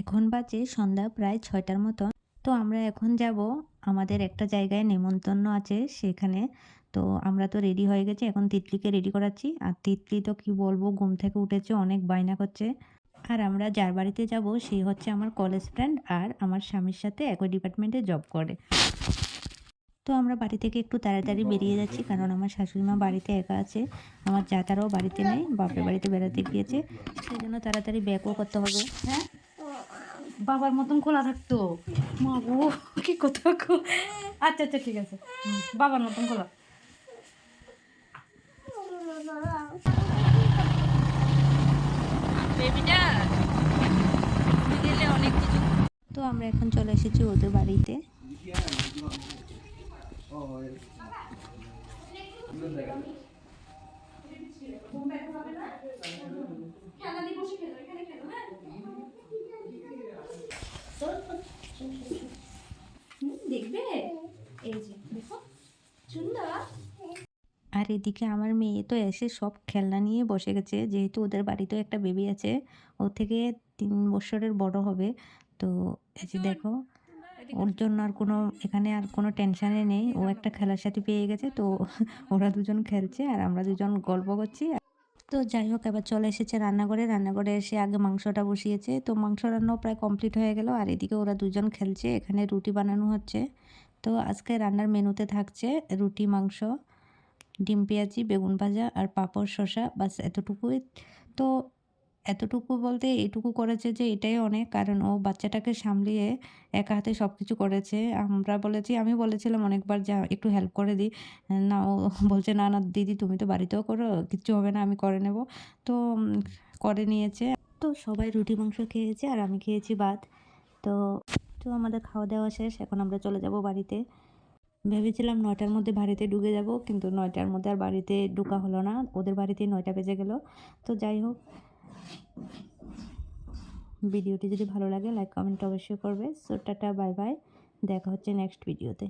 এখন বাজে সন্ধ্যা প্রায় ৬টার মতন। তো আমরা এখন যাব আমাদের একটা জায়গায় নেমন্তন্ন আছে সেখানে। তো আমরা তো রেডি হয়ে গেছি। এখন তিতলিকে রেডি করাচ্ছি। আর তিতলি তো কি বলবো, ঘুম থেকে উঠেছে, অনেক বায়না করছে। আর আমরা যার বাড়িতে যাব সে হচ্ছে আমার কলেজ ফ্রেন্ড আর আমার স্বামীর সাথে একই ডিপার্টমেন্টে জব করে। তো আমরা বাড়ি থেকে একটু তাড়াতাড়ি বেরিয়ে যাচ্ছি কারণ আমার শাশুড়ি মা বাড়িতে একা আছে। আমার জাতারাও বাড়িতে নেই, বাপের বাড়িতে বেড়াতে গিয়েছে। সেই জন্য তাড়াতাড়ি ব্যাকও করতে হবে। হ্যাঁ, বাবার মতন খোলা থাকতো। মা গো, কি কথা গো। আচ্ছা আচ্ছা ঠিক আছে, বাবার মতন খোলা। বেবিটা গেলে অনেক কিছু। তো আমরা এখন চলে এসেছি ওদের বাড়িতে। দেখবে, এই যে দেখো সুন্দর। আর এদিকে আমার মেয়ে তো এসে সব খেলনা নিয়ে বসে গেছে, যেহেতু ওদের বাড়িতেও একটা বেবি আছে, ওর থেকে 3 বছরের বড় হবে। তো এই যে দেখো, ওর জন্য আর কোনো এখানে আর কোনো টেনশানে নেই, ও একটা খেলার সাথে পেয়ে গেছে। তো ওরা দুজন খেলছে আর আমরা দুজন গল্প করছি। তো যাই হোক, এবার চলে এসেছে রান্নাঘরে। রান্নাঘরে এসে আগে মাংসটা বসিয়েছে, তো মাংস রান্নাও প্রায় কমপ্লিট হয়ে গেল। আর এদিকে ওরা দুজন খেলছে, এখানে রুটি বানানো হচ্ছে। তো আজকে রান্নার মেনুতে থাকছে রুটি, মাংস, ডিম পেঁয়াজি, বেগুন ভাজা আর পাঁপড়, শসা, বাস এতটুকুই। তো এতটুকু বলতে এইটুকু করেছে যে এটাই অনেক, কারণ ও বাচ্চাটাকে সামলিয়ে একা হাতে সব কিছু করেছে। আমি বলেছিলাম অনেকবার যে একটু হেল্প করে দিই। না, ও বলছে না না দিদি, তুমি তো বাড়িতেও করো, কিচ্ছু হবে না, আমি করে নেব। তো করে নিয়েছে। তো সবাই রুটি মাংস খেয়েছে আর আমি খেয়েছি ভাত। তো তো আমাদের খাওয়া দাওয়া শেষ, এখন আমরা চলে যাব বাড়িতে। ভেবেছিলাম 9টার মধ্যে বাড়িতে ঢুকে যাব, কিন্তু 9টার মধ্যে আর বাড়িতে ঢোকা হলো না, ওদের বাড়িতেই 9টা বেজে গেল। তো যাই হোক, ভিডিওটি যদি ভালো লাগে লাইক কমেন্ট অবশ্যই করবে। সো টাটা, বাই বাই, দেখা হচ্ছে নেক্সট ভিডিওতে।